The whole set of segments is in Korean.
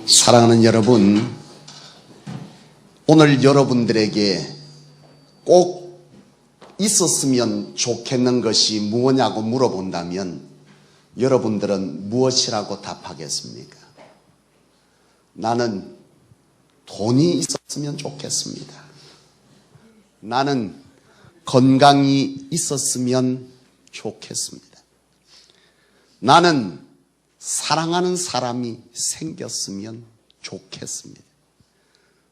사랑하는 여러분, 오늘 여러분들에게 꼭 있었으면 좋겠는 것이 무엇냐고 물어본다면 여러분들은 무엇이라고 답하겠습니까? 나는 돈이 있었으면 좋겠습니다. 나는 건강이 있었으면 좋겠습니다. 나는 사랑하는 사람이 생겼으면 좋겠습니다.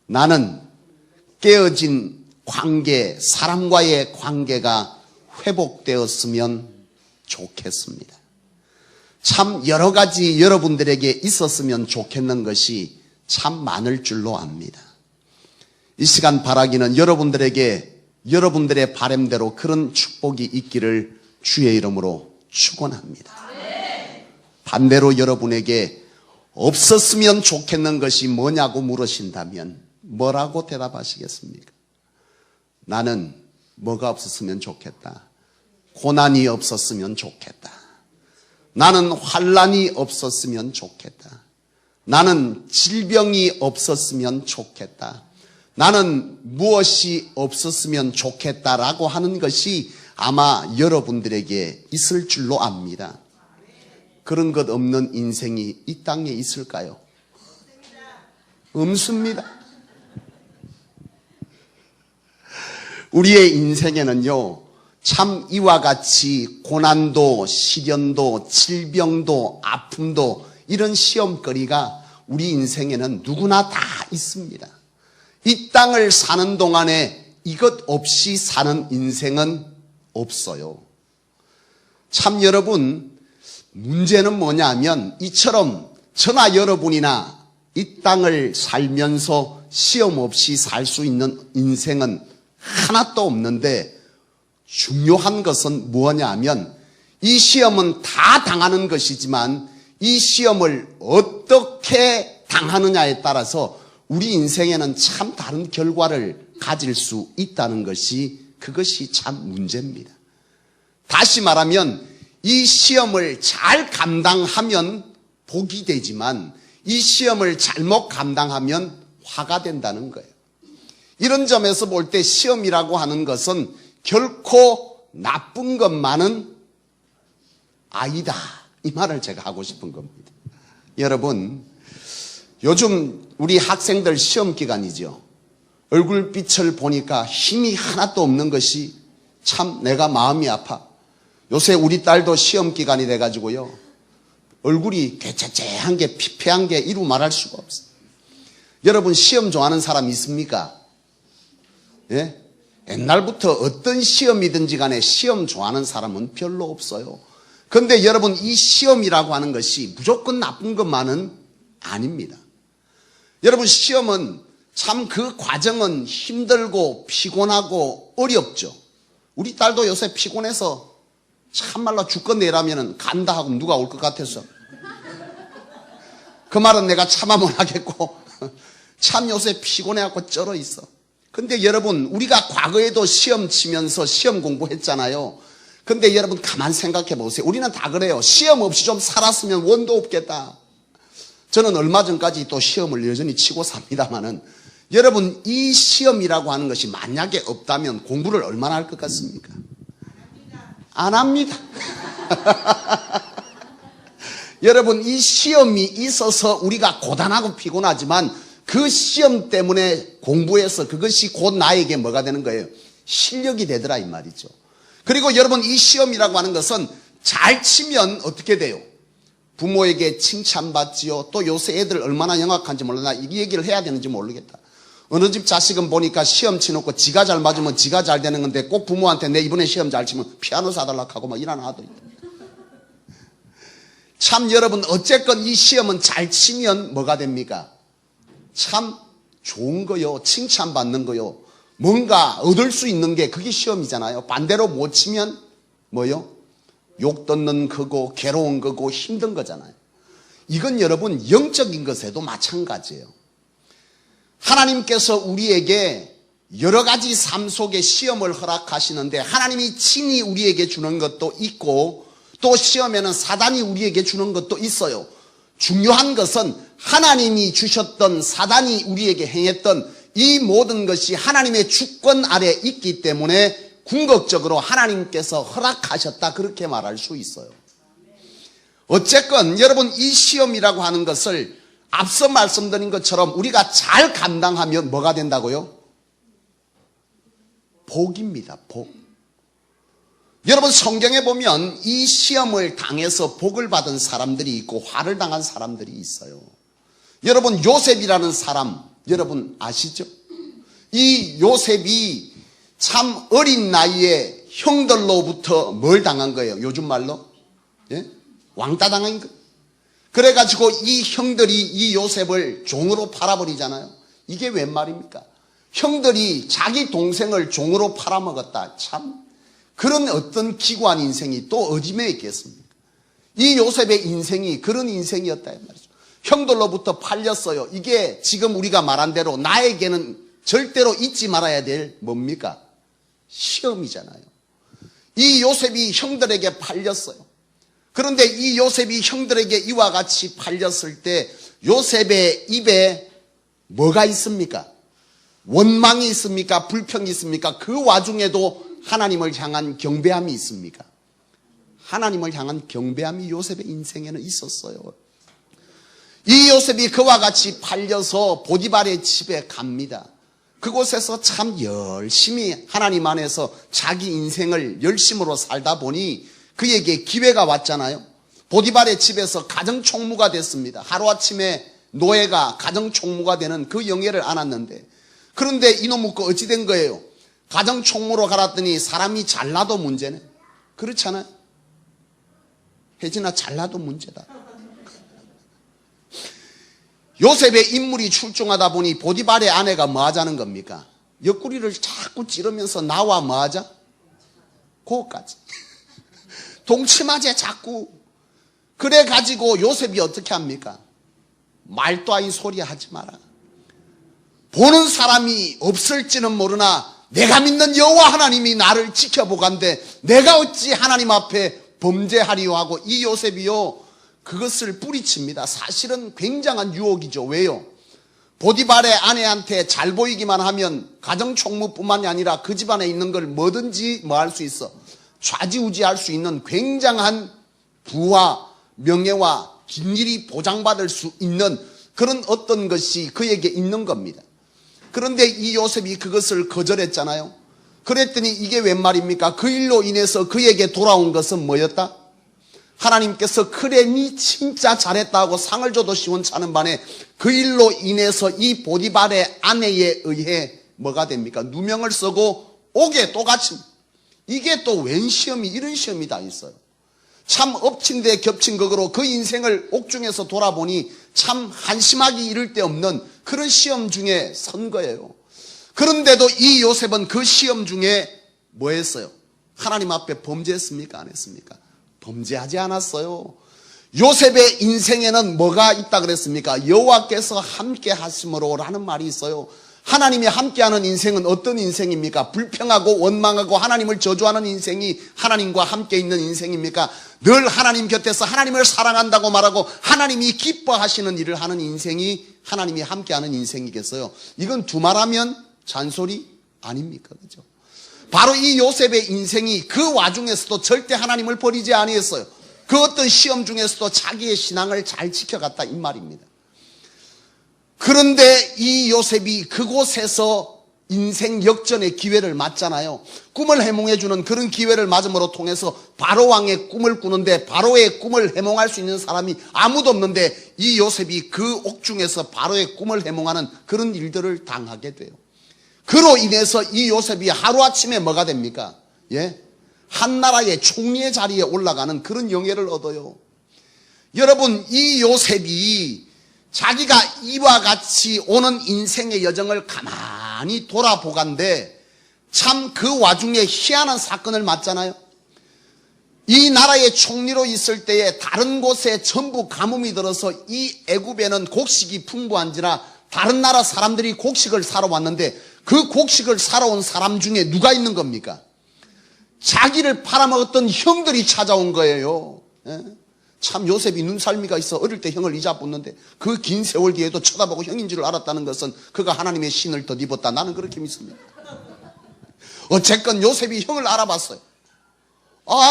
나는 깨어진 관계, 사람과의 관계가 회복되었으면 좋겠습니다. 참 여러 가지 여러분들에게 있었으면 좋겠는 것이 참 많을 줄로 압니다. 이 시간 바라기는 여러분들에게 여러분들의 바람대로 그런 축복이 있기를 주의 이름으로 축원합니다. 반대로 여러분에게 없었으면 좋겠는 것이 뭐냐고 물으신다면 뭐라고 대답하시겠습니까? 나는 뭐가 없었으면 좋겠다. 고난이 없었으면 좋겠다. 나는 환난이 없었으면 좋겠다. 나는 질병이 없었으면 좋겠다. 나는 무엇이 없었으면 좋겠다라고 하는 것이 아마 여러분들에게 있을 줄로 압니다. 그런 것 없는 인생이 이 땅에 있을까요? 없습니다. 우리의 인생에는요, 참 이와 같이 고난도, 시련도, 질병도, 아픔도 이런 시험거리가 우리 인생에는 누구나 다 있습니다. 이 땅을 사는 동안에 이것 없이 사는 인생은 없어요. 참 여러분, 문제는 뭐냐면 이처럼 저나 여러분이나 이 땅을 살면서 시험 없이 살 수 있는 인생은 하나도 없는데 중요한 것은 뭐냐 하면 이 시험은 다 당하는 것이지만 이 시험을 어떻게 당하느냐에 따라서 우리 인생에는 참 다른 결과를 가질 수 있다는 것이 그것이 참 문제입니다. 다시 말하면 이 시험을 잘 감당하면 복이 되지만 이 시험을 잘못 감당하면 화가 된다는 거예요. 이런 점에서 볼 때 시험이라고 하는 것은 결코 나쁜 것만은 아니다. 이 말을 제가 하고 싶은 겁니다. 여러분, 요즘 우리 학생들 시험 기간이죠. 얼굴빛을 보니까 힘이 하나도 없는 것이 참 내가 마음이 아파. 요새 우리 딸도 시험 기간이 돼가지고요. 얼굴이 괴짜짜한 게 피폐한 게 이루 말할 수가 없어요. 여러분 시험 좋아하는 사람 있습니까? 예? 옛날부터 어떤 시험이든지 간에 시험 좋아하는 사람은 별로 없어요. 그런데 여러분 이 시험이라고 하는 것이 무조건 나쁜 것만은 아닙니다. 여러분 시험은 참 그 과정은 힘들고 피곤하고 어렵죠. 우리 딸도 요새 피곤해서 참말로 죽겠네라면 간다 하고 누가 올 것 같아서 그 말은 내가 참아 못 하겠고 참 요새 피곤해갖고 쩔어 있어. 근데 여러분 우리가 과거에도 시험 치면서 시험 공부했잖아요. 근데 여러분 가만 생각해 보세요. 우리는 다 그래요. 시험 없이 좀 살았으면 원도 없겠다. 저는 얼마 전까지 또 시험을 여전히 치고 삽니다만은 여러분 이 시험이라고 하는 것이 만약에 없다면 공부를 얼마나 할 것 같습니까? 안 합니다. 여러분 이 시험이 있어서 우리가 고단하고 피곤하지만 그 시험 때문에 공부해서 그것이 곧 나에게 뭐가 되는 거예요? 실력이 되더라 이 말이죠. 그리고 여러분 이 시험이라고 하는 것은 잘 치면 어떻게 돼요? 부모에게 칭찬받지요. 또 요새 애들 얼마나 영악한지 몰라. 나 이 얘기를 해야 되는지 모르겠다. 어느 집 자식은 보니까 시험 치놓고 지가 잘 맞으면 지가 잘 되는 건데 꼭 부모한테 내 이번에 시험 잘 치면 피아노 사달라고 하고 막 이런 아도 있다. 참 여러분 어쨌건 이 시험은 잘 치면 뭐가 됩니까? 참 좋은 거요. 칭찬받는 거요. 뭔가 얻을 수 있는 게 그게 시험이잖아요. 반대로 못 치면 뭐요? 욕 듣는 거고 괴로운 거고 힘든 거잖아요. 이건 여러분 영적인 것에도 마찬가지예요. 하나님께서 우리에게 여러 가지 삶 속에 시험을 허락하시는데 하나님이 친히 우리에게 주는 것도 있고 또 시험에는 사단이 우리에게 주는 것도 있어요. 중요한 것은 하나님이 주셨던 사단이 우리에게 행했던 이 모든 것이 하나님의 주권 아래 있기 때문에 궁극적으로 하나님께서 허락하셨다, 그렇게 말할 수 있어요. 어쨌건 여러분, 이 시험이라고 하는 것을 앞서 말씀드린 것처럼 우리가 잘 감당하면 뭐가 된다고요? 복입니다. 복. 여러분, 성경에 보면 이 시험을 당해서 복을 받은 사람들이 있고 화를 당한 사람들이 있어요. 여러분, 요셉이라는 사람 여러분 아시죠? 이 요셉이 참 어린 나이에 형들로부터 뭘 당한 거예요? 요즘 말로? 예? 왕따 당한 거예요. 그래가지고 이 형들이 이 요셉을 종으로 팔아버리잖아요. 이게 웬 말입니까? 형들이 자기 동생을 종으로 팔아먹었다. 참 그런 어떤 기구한 인생이 또 어디에 있겠습니까? 이 요셉의 인생이 그런 인생이었다 말이죠. 형들로부터 팔렸어요. 이게 지금 우리가 말한 대로 나에게는 절대로 잊지 말아야 될 뭡니까? 시험이잖아요. 이 요셉이 형들에게 팔렸어요. 그런데 이 요셉이 형들에게 이와 같이 팔렸을 때 요셉의 입에 뭐가 있습니까? 원망이 있습니까? 불평이 있습니까? 그 와중에도 하나님을 향한 경배함이 있습니까? 하나님을 향한 경배함이 요셉의 인생에는 있었어요. 이 요셉이 그와 같이 팔려서 보디발의 집에 갑니다. 그곳에서 참 열심히 하나님 안에서 자기 인생을 열심으로 살다 보니 그에게 기회가 왔잖아요. 보디발의 집에서 가정총무가 됐습니다. 하루아침에 노예가 가정총무가 되는 그 영예를 안았는데, 그런데 이놈 묻고 어찌 된 거예요? 가정총무로 갈았더니 사람이 잘나도 문제네. 그렇잖아요. 혜진아, 잘나도 문제다. 요셉의 인물이 출중하다 보니 보디발의 아내가 뭐 하자는 겁니까? 옆구리를 자꾸 찌르면서 나와 뭐 하자? 그거까지. 동치마제 자꾸. 그래가지고 요셉이 어떻게 합니까? 말도 아닌 소리 하지 마라. 보는 사람이 없을지는 모르나 내가 믿는 여호와 하나님이 나를 지켜보간대 내가 어찌 하나님 앞에 범죄하리요 하고 이 요셉이요 그것을 뿌리칩니다. 사실은 굉장한 유혹이죠. 왜요? 보디발의 아내한테 잘 보이기만 하면 가정총무뿐만이 아니라 그 집안에 있는 걸 뭐든지 뭐 할 수 있어. 좌지우지할 수 있는 굉장한 부와 명예와 긴일이 보장받을 수 있는 그런 어떤 것이 그에게 있는 겁니다. 그런데 이 요셉이 그것을 거절했잖아요. 그랬더니 이게 웬 말입니까? 그 일로 인해서 그에게 돌아온 것은 뭐였다? 하나님께서 그래 니 진짜 잘했다고 상을 줘도 시원찮은 반에 그 일로 인해서 이 보디발의 아내에 의해 뭐가 됩니까? 누명을 쓰고 옥에 또 갇힌. 이게 또 웬 시험이 이런 시험이 다 있어요. 참 엎친 데 겹친 극으로 그 인생을 옥중에서 돌아보니 참 한심하기 이를 데 없는 그런 시험 중에 선 거예요. 그런데도 이 요셉은 그 시험 중에 뭐 했어요? 하나님 앞에 범죄했습니까? 안 했습니까? 범죄하지 않았어요. 요셉의 인생에는 뭐가 있다 그랬습니까? 여호와께서 함께 하심으로 라는 말이 있어요. 하나님이 함께하는 인생은 어떤 인생입니까? 불평하고 원망하고 하나님을 저주하는 인생이 하나님과 함께 있는 인생입니까? 늘 하나님 곁에서 하나님을 사랑한다고 말하고 하나님이 기뻐하시는 일을 하는 인생이 하나님이 함께하는 인생이겠어요? 이건 두말하면 잔소리 아닙니까? 그죠? 바로 이 요셉의 인생이 그 와중에서도 절대 하나님을 버리지 아니했어요. 그 어떤 시험 중에서도 자기의 신앙을 잘 지켜갔다 이 말입니다. 그런데 이 요셉이 그곳에서 인생 역전의 기회를 맞잖아요. 꿈을 해몽해주는 그런 기회를 맞음으로 통해서 바로왕의 꿈을 꾸는데 바로의 꿈을 해몽할 수 있는 사람이 아무도 없는데 이 요셉이 그 옥중에서 바로의 꿈을 해몽하는 그런 일들을 당하게 돼요. 그로 인해서 이 요셉이 하루아침에 뭐가 됩니까? 예? 한 나라의 총리의 자리에 올라가는 그런 영예를 얻어요. 여러분, 이 요셉이 자기가 이와 같이 오는 인생의 여정을 가만히 돌아보간데 참 그 와중에 희한한 사건을 맞잖아요. 이 나라의 총리로 있을 때에 다른 곳에 전부 가뭄이 들어서 이 애굽에는 곡식이 풍부한지라 다른 나라 사람들이 곡식을 사러 왔는데 그 곡식을 사러 온 사람 중에 누가 있는 겁니까? 자기를 팔아먹었던 형들이 찾아온 거예요. 예? 참 요셉이 눈살미가 있어. 어릴 때 형을 이자붙는데 그 긴 세월 뒤에도 쳐다보고 형인 줄 알았다는 것은 그가 하나님의 신을 덧입었다. 나는 그렇게 믿습니다. 어쨌건 요셉이 형을 알아봤어요.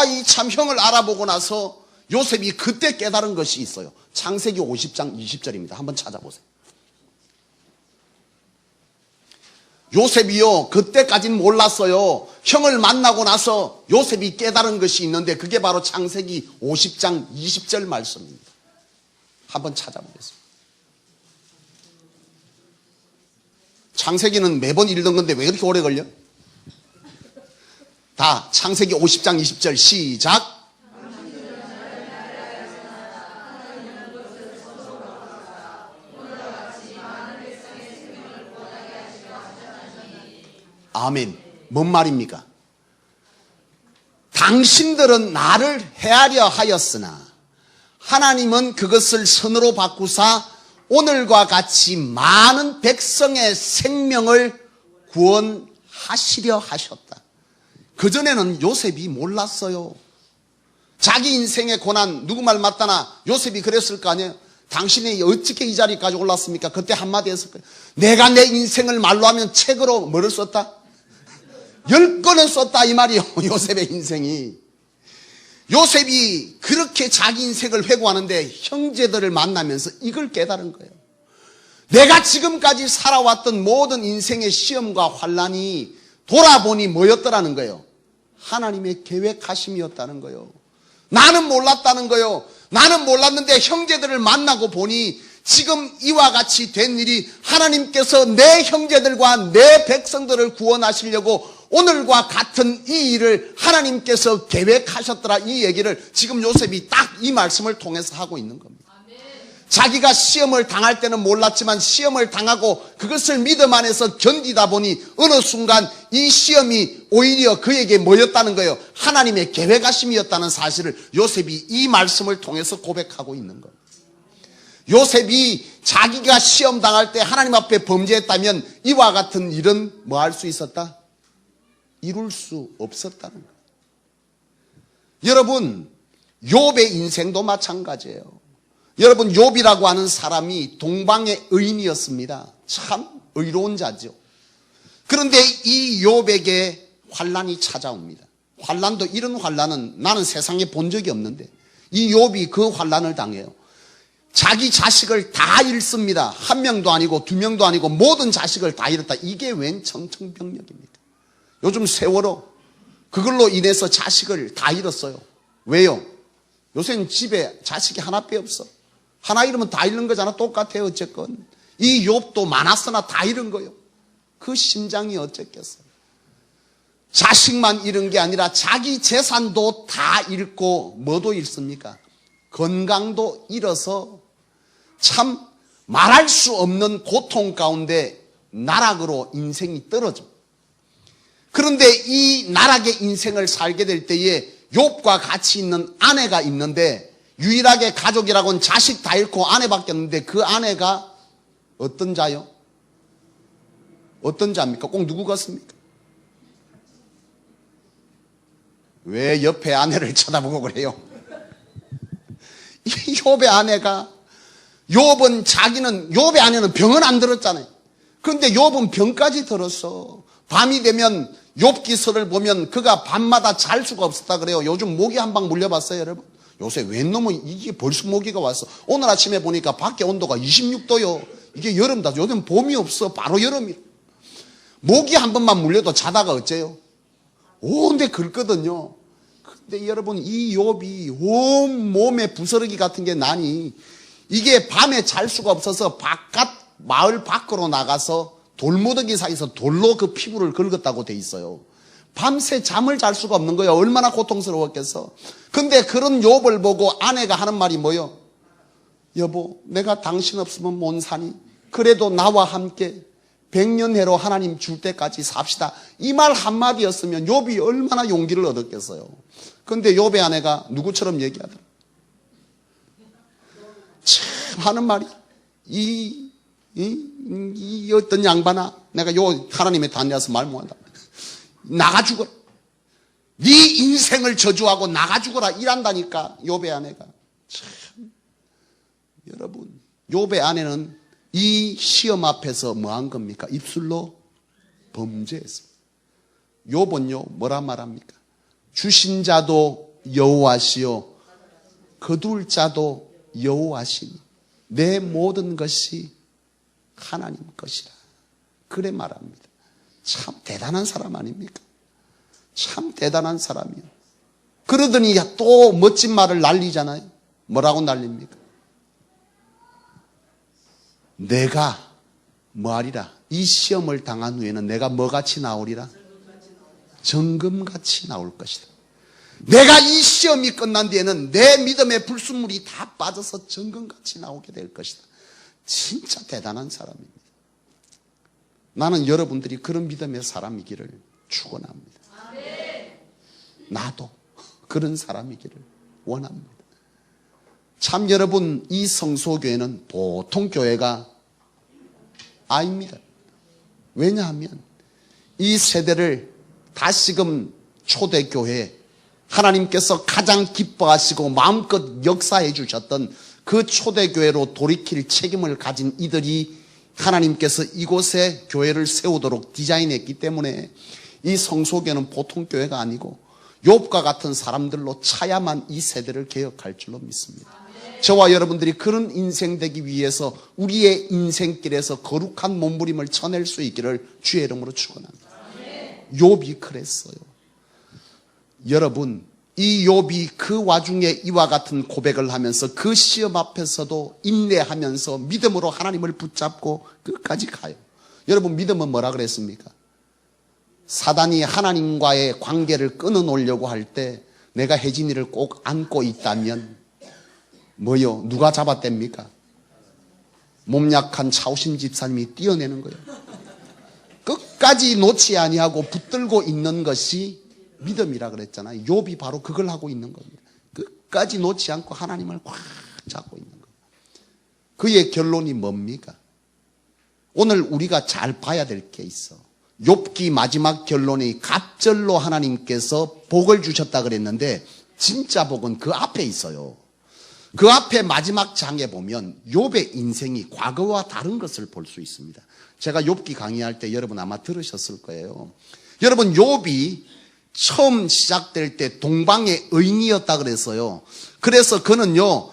이 참 형을 알아보고 나서 요셉이 그때 깨달은 것이 있어요. 창세기 50장 20절입니다. 한번 찾아보세요. 요셉이요, 그때까지는 몰랐어요. 형을 만나고 나서 요셉이 깨달은 것이 있는데 그게 바로 창세기 50장 20절 말씀입니다. 한번 찾아보겠습니다. 창세기는 매번 읽는 건데 왜 그렇게 오래 걸려? 다 창세기 50장 20절 시작. 아멘. 뭔 말입니까? 당신들은 나를 헤아려 하였으나 하나님은 그것을 선으로 바꾸사 오늘과 같이 많은 백성의 생명을 구원하시려 하셨다. 그전에는 요셉이 몰랐어요. 자기 인생의 고난, 누구 말 맞다나 요셉이 그랬을 거 아니에요. 당신이 어떻게 이 자리까지 올랐습니까? 그때 한마디 했을 거예요. 내가 내 인생을 말로 하면 책으로 뭐를 썼다? 10권을 썼다 이 말이요. 요셉의 인생이. 요셉이 그렇게 자기 인생을 회고하는데 형제들을 만나면서 이걸 깨달은 거예요. 내가 지금까지 살아왔던 모든 인생의 시험과 환난이 돌아보니 뭐였더라는 거예요? 하나님의 계획하심이었다는 거예요. 나는 몰랐다는 거예요. 나는 몰랐는데 형제들을 만나고 보니 지금 이와 같이 된 일이 하나님께서 내 형제들과 내 백성들을 구원하시려고 오늘과 같은 이 일을 하나님께서 계획하셨더라. 이 얘기를 지금 요셉이 딱 이 말씀을 통해서 하고 있는 겁니다. 자기가 시험을 당할 때는 몰랐지만 시험을 당하고 그것을 믿음 안에서 견디다 보니 어느 순간 이 시험이 오히려 그에게 뭐였다는 거예요? 하나님의 계획하심이었다는 사실을 요셉이 이 말씀을 통해서 고백하고 있는 거예요. 요셉이 자기가 시험 당할 때 하나님 앞에 범죄했다면 이와 같은 일은 뭐 할 수 있었다? 이룰 수 없었다는 거예요. 여러분, 욥의 인생도 마찬가지예요. 여러분, 욥이라고 하는 사람이 동방의 의인이었습니다. 참 의로운 자죠. 그런데 이 욥에게 환난이 찾아옵니다. 환난도 이런 환난은 나는 세상에 본 적이 없는데 이 욥이 그 환난을 당해요. 자기 자식을 다 잃습니다. 한 명도 아니고 두 명도 아니고 모든 자식을 다 잃었다. 이게 웬 청천벽력입니까? 요즘 세월호 그걸로 인해서 자식을 다 잃었어요. 왜요? 요새는 집에 자식이 하나밖에 없어. 하나 잃으면 다 잃는 거잖아. 똑같아요. 어쨌건 이 욥도 많았으나 다 잃은 거예요. 그 심장이 어쨌겠어요. 자식만 잃은 게 아니라 자기 재산도 다 잃고 뭐도 잃습니까? 건강도 잃어서 참 말할 수 없는 고통 가운데 나락으로 인생이 떨어져. 그런데 이 나락의 인생을 살게 될 때에 욥과 같이 있는 아내가 있는데 유일하게 가족이라고는 자식 다 잃고 아내밖에 없는데 그 아내가 어떤 자요? 어떤 자입니까? 꼭 누구 같습니까? 왜 옆에 아내를 쳐다보고 그래요? 이 욥의 아내가 욥의 아내는 병은 안 들었잖아요. 그런데 욥은 병까지 들었어. 밤이 되면 욥기서를 보면 그가 밤마다 잘 수가 없었다 그래요. 요즘 모기 한 방 물려봤어요, 여러분? 요새 웬 놈은 이게 벌써 모기가 왔어. 오늘 아침에 보니까 밖에 온도가 26도요. 이게 여름다. 요즘 봄이 없어. 바로 여름이야. 모기 한 번만 물려도 자다가 어째요? 온데 긁거든요. 근데 여러분, 이 욥이 온 몸에 부스러기 같은 게 나니 이게 밤에 잘 수가 없어서 마을 밖으로 나가서 돌무더기 사이에서 돌로 그 피부를 긁었다고 돼 있어요. 밤새 잠을 잘 수가 없는 거예요. 얼마나 고통스러웠겠어. 근데 그런 욥을 보고 아내가 하는 말이 뭐예요? 여보, 내가 당신 없으면 못 사니? 그래도 나와 함께 100년해로 하나님 줄 때까지 삽시다. 이 말 한마디였으면 욥이 얼마나 용기를 얻었겠어요. 근데 욥의 아내가 누구처럼 얘기하더라. 참 하는 말이 이 어떤 양반아, 내가 요 하나님의 단내에서 말 못한다. 나가 죽어라. 네 인생을 저주하고 나가 죽어라. 이란다니까 욥의 아내가. 참, 여러분, 욥의 아내는 이 시험 앞에서 뭐 한 겁니까? 입술로 범죄했습니다. 욥은요, 뭐라 말합니까? 주신 자도 여호와시요, 거둘 자도 여호와시니 내 모든 것이 하나님 것이라. 그래 말합니다. 참 대단한 사람 아닙니까? 참 대단한 사람이요. 그러더니 또 멋진 말을 날리잖아요. 뭐라고 날립니까? 내가 뭐하리라? 이 시험을 당한 후에는 내가 뭐같이 나오리라? 정금같이 나올 것이다. 내가 이 시험이 끝난 뒤에는 내 믿음의 불순물이 다 빠져서 정금같이 나오게 될 것이다. 진짜 대단한 사람입니다. 나는 여러분들이 그런 믿음의 사람이기를 축원합니다. 나도 그런 사람이기를 원합니다. 참 여러분, 이 성소교회는 보통 교회가 아닙니다. 왜냐하면 이 세대를 다시금 초대교회, 하나님께서 가장 기뻐하시고 마음껏 역사해 주셨던 그 초대교회로 돌이킬 책임을 가진 이들이 하나님께서 이곳에 교회를 세우도록 디자인했기 때문에 이 성소교회는 보통 교회가 아니고 욥과 같은 사람들로 차야만 이 세대를 개혁할 줄로 믿습니다. 저와 여러분들이 그런 인생 되기 위해서 우리의 인생길에서 거룩한 몸부림을 쳐낼 수 있기를 주의 이름으로 축원합니다. 욥이 그랬어요. 여러분, 이 욥이 그 와중에 이와 같은 고백을 하면서 그 시험 앞에서도 인내하면서 믿음으로 하나님을 붙잡고 끝까지 가요. 여러분, 믿음은 뭐라 그랬습니까? 사단이 하나님과의 관계를 끊어놓으려고 할 때 내가 혜진이를 꼭 안고 있다면 뭐요? 누가 잡아댑니까? 몸 약한 차우신 집사님이 띄어내는 거예요. 끝까지 놓지 아니하고 붙들고 있는 것이 믿음이라 그랬잖아요. 욥이 바로 그걸 하고 있는 겁니다. 끝까지 놓지 않고 하나님을 꽉 잡고 있는 거예요. 그의 결론이 뭡니까? 오늘 우리가 잘 봐야 될 게 있어. 욥기 마지막 결론이 갑절로 하나님께서 복을 주셨다 그랬는데 진짜 복은 그 앞에 있어요. 그 앞에 마지막 장에 보면 욥의 인생이 과거와 다른 것을 볼 수 있습니다. 제가 욥기 강의할 때 여러분 아마 들으셨을 거예요. 여러분, 욥이 처음 시작될 때 동방의 의인이었다 그랬어요. 그래서 그는요,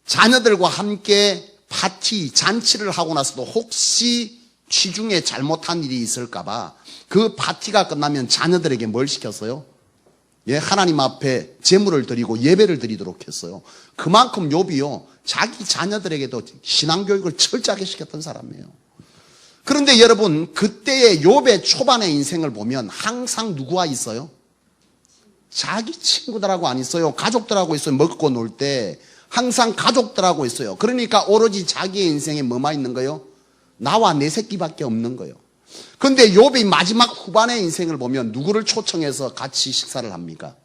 자녀들과 함께 파티, 잔치를 하고 나서도 혹시 취중에 잘못한 일이 있을까봐 그 파티가 끝나면 자녀들에게 뭘 시켰어요? 예, 하나님 앞에 제물을 드리고 예배를 드리도록 했어요. 그만큼 욥이요, 자기 자녀들에게도 신앙교육을 철저하게 시켰던 사람이에요. 그런데 여러분, 그때의 욥의 초반의 인생을 보면 항상 누구와 있어요? 자기 친구들하고 안 있어요. 가족들하고 있어요. 먹고 놀 때 항상 가족들하고 있어요. 그러니까 오로지 자기의 인생에 뭐만 있는 거예요? 나와 내 새끼밖에 없는 거예요. 그런데 욥이 마지막 후반의 인생을 보면 누구를 초청해서 같이 식사를 합니까?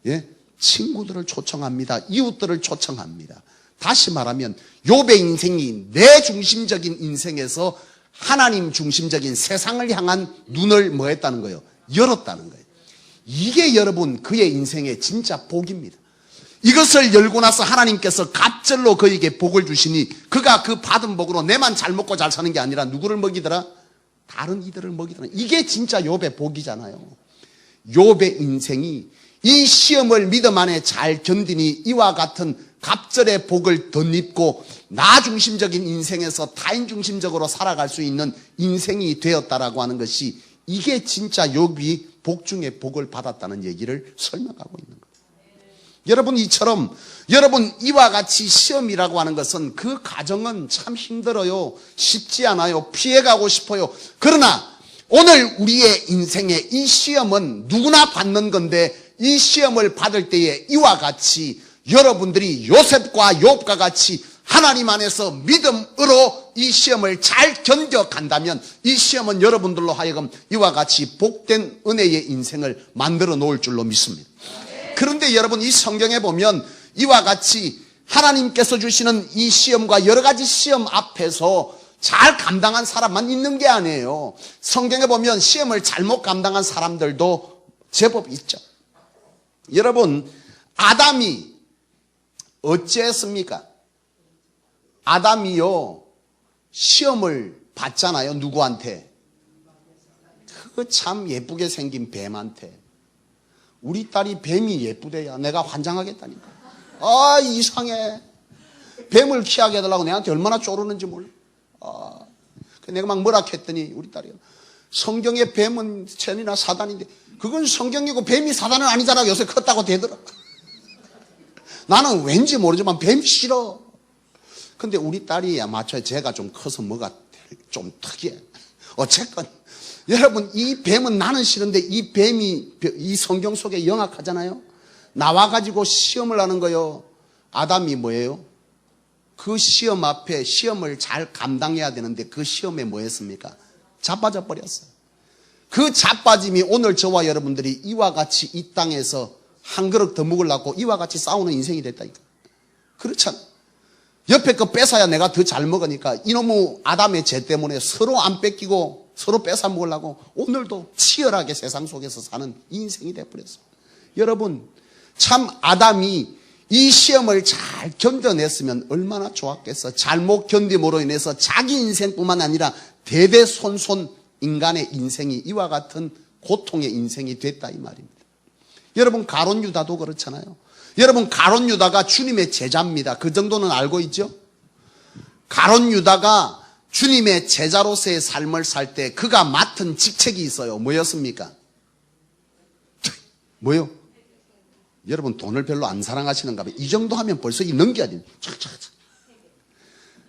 예? 친구들을 초청합니다. 이웃들을 초청합니다. 다시 말하면 욥의 인생이 내 중심적인 인생에서 하나님 중심적인 세상을 향한 눈을 뭐 했다는 거예요? 열었다는 거예요. 이게 여러분 그의 인생의 진짜 복입니다. 이것을 열고 나서 하나님께서 갑절로 그에게 복을 주시니 그가 그 받은 복으로 내만 잘 먹고 잘 사는 게 아니라 누구를 먹이더라? 다른 이들을 먹이더라. 이게 진짜 욥의 복이잖아요. 욥의 인생이 이 시험을 믿음 안에 잘 견디니 이와 같은 갑절의 복을 덧입고 나 중심적인 인생에서 타인 중심적으로 살아갈 수 있는 인생이 되었다라고 하는 것이 이게 진짜 욥이 복 중에 복을 받았다는 얘기를 설명하고 있는 거예요. 여러분, 이처럼 여러분 이와 같이 시험이라고 하는 것은 그 과정은 참 힘들어요. 쉽지 않아요. 피해가고 싶어요. 그러나 오늘 우리의 인생의 이 시험은 누구나 받는 건데 이 시험을 받을 때에 이와 같이 여러분들이 요셉과 욥과 같이 하나님 안에서 믿음으로 이 시험을 잘 견뎌간다면 이 시험은 여러분들로 하여금 이와 같이 복된 은혜의 인생을 만들어 놓을 줄로 믿습니다. 그런데 여러분, 이 성경에 보면 이와 같이 하나님께서 주시는 이 시험과 여러 가지 시험 앞에서 잘 감당한 사람만 있는 게 아니에요. 성경에 보면 시험을 잘못 감당한 사람들도 제법 있죠. 여러분, 아담이 어찌했습니까? 아담이요, 시험을 받잖아요. 누구한테? 그 참 예쁘게 생긴 뱀한테. 우리 딸이 뱀이 예쁘대야. 내가 환장하겠다니까. 아, 이상해. 뱀을 키하게 해달라고 내한테 얼마나 쪼르는지 몰라. 내가 막 뭐라 했더니 우리 딸이 성경에 뱀은 천이나 사단인데 그건 성경이고 뱀이 사단은 아니잖아. 요새 컸다고 되더라. 나는 왠지 모르지만 뱀 싫어. 근데 우리 딸이 아마추어 제가 좀 커서 뭐가 좀 특이해. 어쨌건 여러분, 이 뱀은 나는 싫은데 이 뱀이 이 성경 속에 영악하잖아요. 나와가지고 시험을 하는 거요. 아담이 뭐예요? 그 시험 앞에 시험을 잘 감당해야 되는데 그 시험에 뭐 했습니까? 자빠져 버렸어요. 그 자빠짐이 오늘 저와 여러분들이 이와 같이 이 땅에서 한 그릇 더 먹으려고 이와 같이 싸우는 인생이 됐다니까. 그렇잖아. 옆에 거 뺏어야 내가 더 잘 먹으니까 이놈의 아담의 죄 때문에 서로 안 뺏기고 서로 뺏어 먹으려고 오늘도 치열하게 세상 속에서 사는 인생이 돼버렸어요. 여러분, 참 아담이 이 시험을 잘 견뎌냈으면 얼마나 좋았겠어. 잘못 견딤으로 인해서 자기 인생뿐만 아니라 대대손손 인간의 인생이 이와 같은 고통의 인생이 됐다 이 말입니다. 여러분, 가룟 유다도 그렇잖아요. 여러분, 가룟 유다가 주님의 제자입니다. 그 정도는 알고 있죠? 가룟 유다가 주님의 제자로서의 삶을 살 때 그가 맡은 직책이 있어요. 뭐였습니까? 뭐요? 여러분, 돈을 별로 안 사랑하시는가 봐요. 이 정도 하면 벌써 넘겨야 돼요.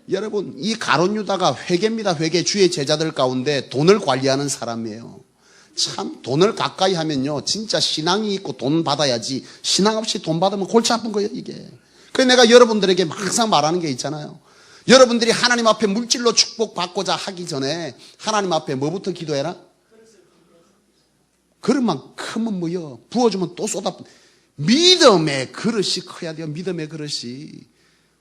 여러분, 이 가룟 유다가 회계입니다. 회계. 주의 제자들 가운데 돈을 관리하는 사람이에요. 참 돈을 가까이 하면요, 진짜 신앙이 있고 돈 받아야지. 신앙 없이 돈 받으면 골치 아픈 거예요, 이게. 그래서 내가 여러분들에게 항상 말하는 게 있잖아요. 여러분들이 하나님 앞에 물질로 축복받고자 하기 전에 하나님 앞에 뭐부터 기도해라? 그릇만 크면 뭐요? 부어주면 또 쏟아. 믿음의 그릇이 커야 돼요. 믿음의 그릇이.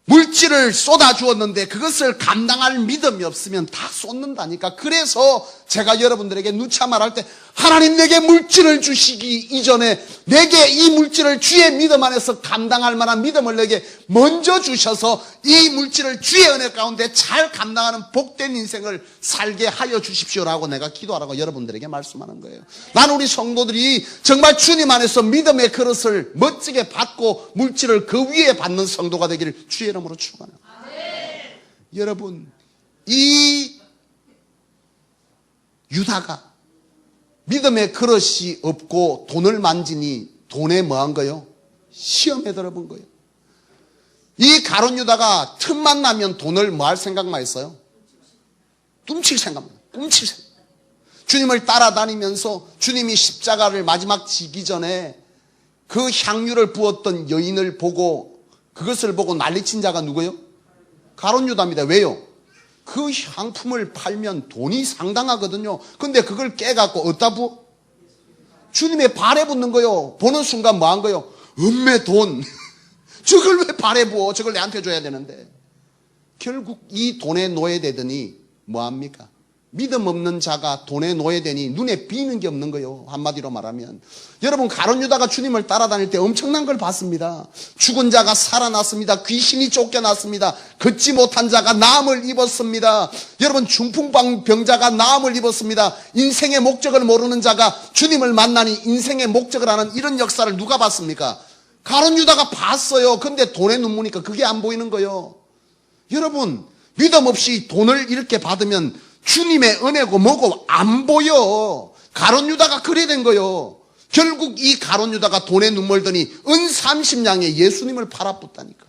물질을 쏟아주었는데 그것을 감당할 믿음이 없으면 다 쏟는다니까. 그래서 제가 여러분들에게 누차 말할 때 하나님 내게 물질을 주시기 이전에 내게 이 물질을 주의 믿음 안에서 감당할 만한 믿음을 내게 먼저 주셔서 이 물질을 주의 은혜 가운데 잘 감당하는 복된 인생을 살게 하여 주십시오라고 내가 기도하라고 여러분들에게 말씀하는 거예요. 나는 우리 성도들이 정말 주님 안에서 믿음의 그릇을 멋지게 받고 물질을 그 위에 받는 성도가 되기를 주의 이름으로 축원합니다. 여러분, 이 유다가 믿음의 그릇이 없고 돈을 만지니 돈에 뭐한 거요? 시험에 들어본 거예요. 이 가룟 유다가 틈만 나면 돈을 뭐 할 생각만 했어요? 뚱칠 생각만. 뚱칠 생각. 주님을 따라다니면서 주님이 십자가를 마지막 지기 전에 그 향유를 부었던 여인을 보고 그것을 보고 난리친 자가 누구예요? 가룟 유다입니다. 왜요? 그 향품을 팔면 돈이 상당하거든요. 근데 그걸 깨갖고 어디다 부어? 주님의 발에 붓는 거요. 보는 순간 뭐 한 거요? 음매 돈. 저걸 왜 발에 부어? 저걸 내한테 줘야 되는데. 결국 이 돈에 노예되더니 뭐 합니까? 믿음 없는 자가 돈에 노예되니 눈에 비는 게 없는 거예요. 한마디로 말하면. 여러분, 가룟 유다가 주님을 따라다닐 때 엄청난 걸 봤습니다. 죽은 자가 살아났습니다. 귀신이 쫓겨났습니다. 걷지 못한 자가 나음을 입었습니다. 여러분, 중풍병자가 나음을 입었습니다. 인생의 목적을 모르는 자가 주님을 만나니 인생의 목적을 하는 이런 역사를 누가 봤습니까? 가룟 유다가 봤어요. 근데 돈에 눈무니까 그게 안 보이는 거예요. 여러분, 믿음 없이 돈을 이렇게 받으면 주님의 은혜고 뭐고 안 보여. 가룟 유다가 그래 된 거요. 결국 이 가룟 유다가 돈에 눈물 더니 은 30냥에 예수님을 팔아붙다니까.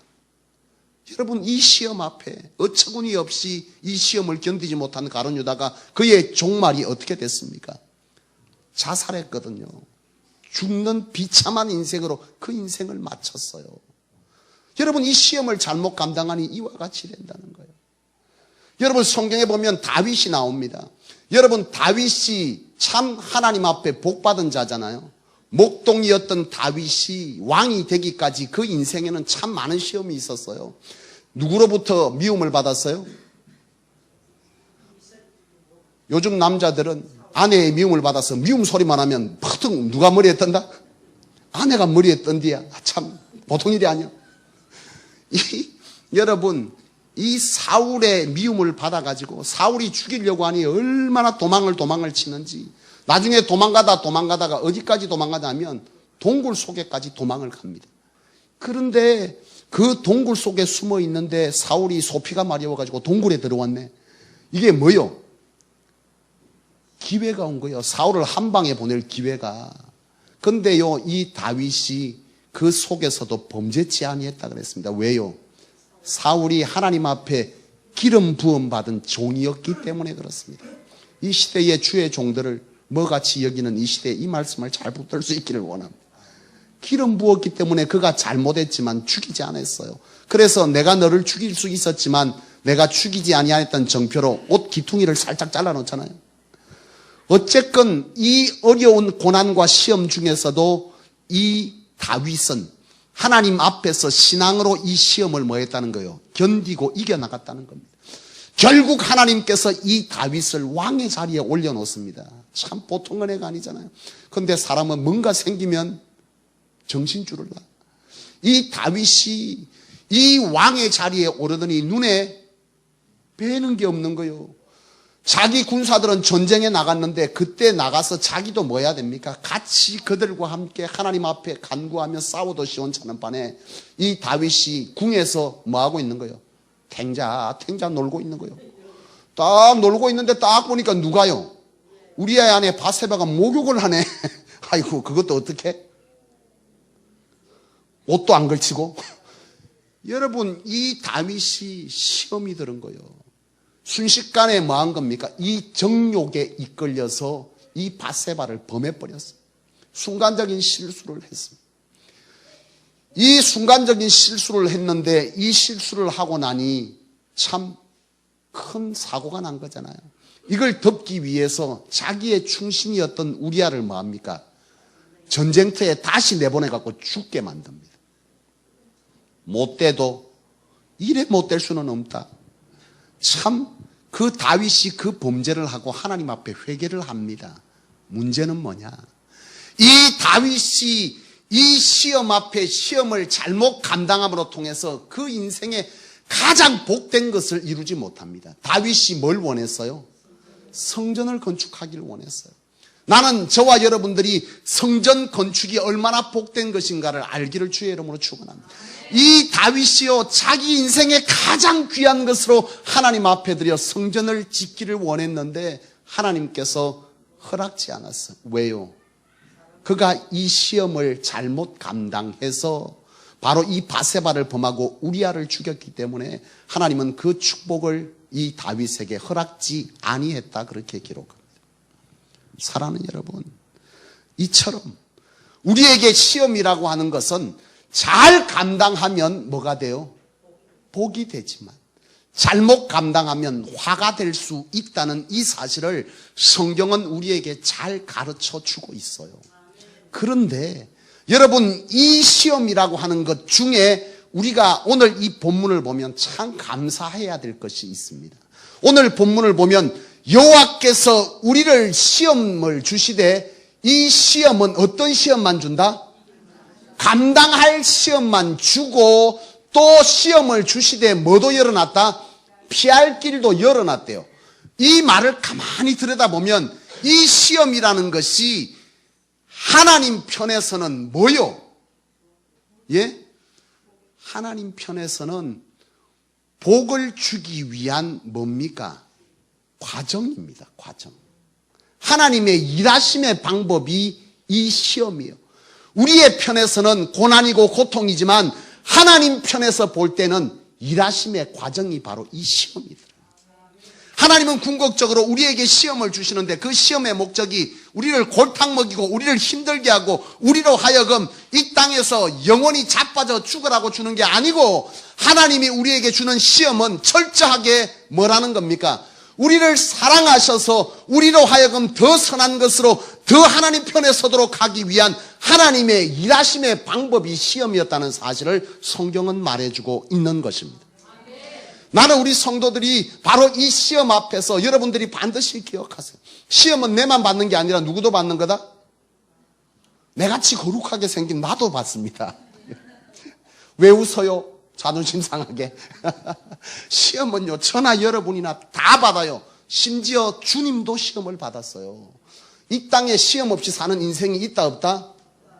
여러분, 이 시험 앞에 어처구니 없이 이 시험을 견디지 못한 가룟 유다가 그의 종말이 어떻게 됐습니까? 자살했거든요. 죽는 비참한 인생으로 그 인생을 마쳤어요. 여러분, 이 시험을 잘못 감당하니 이와 같이 된다는 거예요. 여러분, 성경에 보면 다윗이 나옵니다. 여러분, 다윗이 참 하나님 앞에 복받은 자잖아요. 목동이었던 다윗이 왕이 되기까지 그 인생에는 참 많은 시험이 있었어요. 누구로부터 미움을 받았어요? 요즘 남자들은 아내의 미움을 받아서 미움 소리만 하면 팍 누가 머리에 떤다? 아내가 머리에 떤디야. 참 보통 일이 아니야. 여러분, 이 사울의 미움을 받아가지고 사울이 죽이려고 하니 얼마나 도망을 치는지, 나중에 도망가다가 어디까지 도망가냐면 동굴 속에까지 도망을 갑니다. 그런데 그 동굴 속에 숨어 있는데 사울이 소피가 마려워가지고 동굴에 들어왔네. 이게 뭐요? 기회가 온 거예요. 사울을 한 방에 보낼 기회가. 근데요, 이 다윗이 그 속에서도 범죄치 아니했다 그랬습니다. 왜요? 사울이 하나님 앞에 기름 부음 받은 종이었기 때문에 그렇습니다. 이 시대의 주의 종들을 뭐같이 여기는 이 시대에 이 말씀을 잘 붙들 수 있기를 원합니다. 기름 부었기 때문에 그가 잘못했지만 죽이지 않았어요. 그래서 내가 너를 죽일 수 있었지만 내가 죽이지 아니하였던 정표로 옷 기퉁이를 살짝 잘라놓잖아요. 어쨌건 이 어려운 고난과 시험 중에서도 이 다윗은 하나님 앞에서 신앙으로 이 시험을 뭐 했다는 거예요? 견디고 이겨나갔다는 겁니다. 결국 하나님께서 이 다윗을 왕의 자리에 올려놓습니다. 참 보통 은혜가 아니잖아요. 그런데 사람은 뭔가 생기면 정신줄을 놔. 이 다윗이 이 왕의 자리에 오르더니 눈에 뵈는 게 없는 거예요. 자기 군사들은 전쟁에 나갔는데 그때 나가서 자기도 뭐 해야 됩니까? 같이 그들과 함께 하나님 앞에 간구하며 싸워도 시원찮은 반에 이 다윗이 궁에서 뭐 하고 있는 거예요? 탱자 놀고 있는 거예요. 딱 놀고 있는데 딱 보니까 누가요? 우리의 아내 바세바가 목욕을 하네. 아이고, 그것도 어떻게? 옷도 안 걸치고. 여러분, 이 다윗이 시험이 들은 거예요. 순식간에 뭐 한 겁니까? 이 정욕에 이끌려서 이 바세바를 범해버렸어요. 순간적인 실수를 했습니다. 이 순간적인 실수를 했는데 이 실수를 하고 나니 참 큰 사고가 난 거잖아요. 이걸 덮기 위해서 자기의 충신이었던 우리아를 뭐 합니까? 전쟁터에 다시 내보내갖고 죽게 만듭니다. 못돼도 이래 못될 수는 없다. 참 그 다윗이 그 범죄를 하고 하나님 앞에 회개를 합니다. 문제는 뭐냐? 이 다윗이 이 시험 앞에 시험을 잘못 감당함으로 통해서 그 인생에 가장 복된 것을 이루지 못합니다. 다윗이 뭘 원했어요? 성전을 건축하기를 원했어요. 나는 저와 여러분들이 성전 건축이 얼마나 복된 것인가를 알기를 주의 이름으로 축원합니다. 이 다윗이요, 자기 인생의 가장 귀한 것으로 하나님 앞에 드려 성전을 짓기를 원했는데 하나님께서 허락지 않았어요. 왜요? 그가 이 시험을 잘못 감당해서 바로 이 바세바를 범하고 우리아를 죽였기 때문에 하나님은 그 축복을 이 다윗에게 허락지 아니했다, 그렇게 기록합니다. 사랑하는 여러분, 이처럼 우리에게 시험이라고 하는 것은 잘 감당하면 뭐가 돼요? 복이 되지만 잘못 감당하면 화가 될 수 있다는 이 사실을 성경은 우리에게 잘 가르쳐 주고 있어요. 그런데 여러분, 이 시험이라고 하는 것 중에 우리가 오늘 이 본문을 보면 참 감사해야 될 것이 있습니다. 오늘 본문을 보면 여호와께서 우리를 시험을 주시되 이 시험은 어떤 시험만 준다? 감당할 시험만 주고 또 시험을 주시되 뭐도 열어놨다? 피할 길도 열어놨대요. 이 말을 가만히 들여다보면 이 시험이라는 것이 하나님 편에서는 뭐요? 예? 하나님 편에서는 복을 주기 위한 뭡니까? 과정입니다. 과정. 하나님의 일하심의 방법이 이 시험이에요. 우리의 편에서는 고난이고 고통이지만 하나님 편에서 볼 때는 일하심의 과정이 바로 이 시험이더라. 하나님은 궁극적으로 우리에게 시험을 주시는데 그 시험의 목적이 우리를 골탕 먹이고 우리를 힘들게 하고 우리로 하여금 이 땅에서 영원히 자빠져 죽으라고 주는 게 아니고, 하나님이 우리에게 주는 시험은 철저하게 뭐라는 겁니까? 우리를 사랑하셔서 우리로 하여금 더 선한 것으로 더 하나님 편에 서도록 하기 위한 하나님의 일하심의 방법이 시험이었다는 사실을 성경은 말해주고 있는 것입니다. 나는 우리 성도들이 바로 이 시험 앞에서 여러분들이 반드시 기억하세요. 시험은 내만 받는 게 아니라 누구도 받는 거다? 내같이 거룩하게 생긴 나도 받습니다. 왜 웃어요? 자존심 상하게. 시험은요, 저나 여러분이나 다 받아요. 심지어 주님도 시험을 받았어요. 이 땅에 시험 없이 사는 인생이 있다 없다?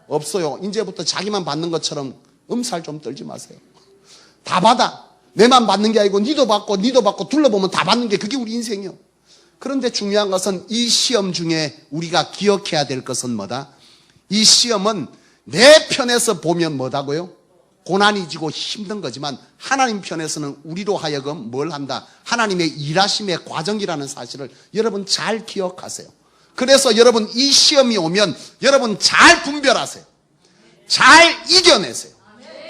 없어요. 이제부터 자기만 받는 것처럼 음살 좀 떨지 마세요. 다 받아. 내만 받는 게 아니고 니도 받고 니도 받고 둘러보면 다 받는 게 그게 우리 인생이요. 그런데 중요한 것은 이 시험 중에 우리가 기억해야 될 것은 뭐다? 이 시험은 내 편에서 보면 뭐다고요? 고난이 지고 힘든 거지만 하나님 편에서는 우리로 하여금 뭘 한다? 하나님의 일하심의 과정이라는 사실을 여러분 잘 기억하세요. 그래서 여러분 이 시험이 오면 여러분 잘 분별하세요. 잘 이겨내세요.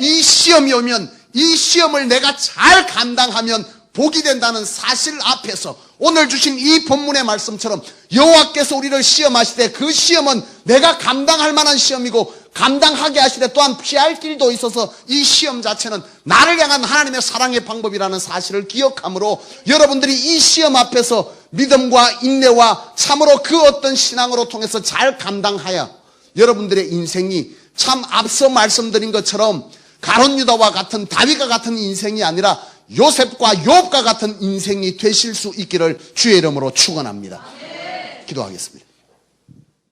이 시험이 오면 이 시험을 내가 잘 감당하면 복이 된다는 사실 앞에서 오늘 주신 이 본문의 말씀처럼 여호와께서 우리를 시험하시되 그 시험은 내가 감당할 만한 시험이고 감당하게 하시되 또한 피할 길도 있어서 이 시험 자체는 나를 향한 하나님의 사랑의 방법이라는 사실을 기억함으로 여러분들이 이 시험 앞에서 믿음과 인내와 참으로 그 어떤 신앙으로 통해서 잘 감당하여 여러분들의 인생이 참 앞서 말씀드린 것처럼 가룟 유다와 같은 다윗과 같은 인생이 아니라 요셉과 욥과 같은 인생이 되실 수 있기를 주의 이름으로 축원합니다. 기도하겠습니다.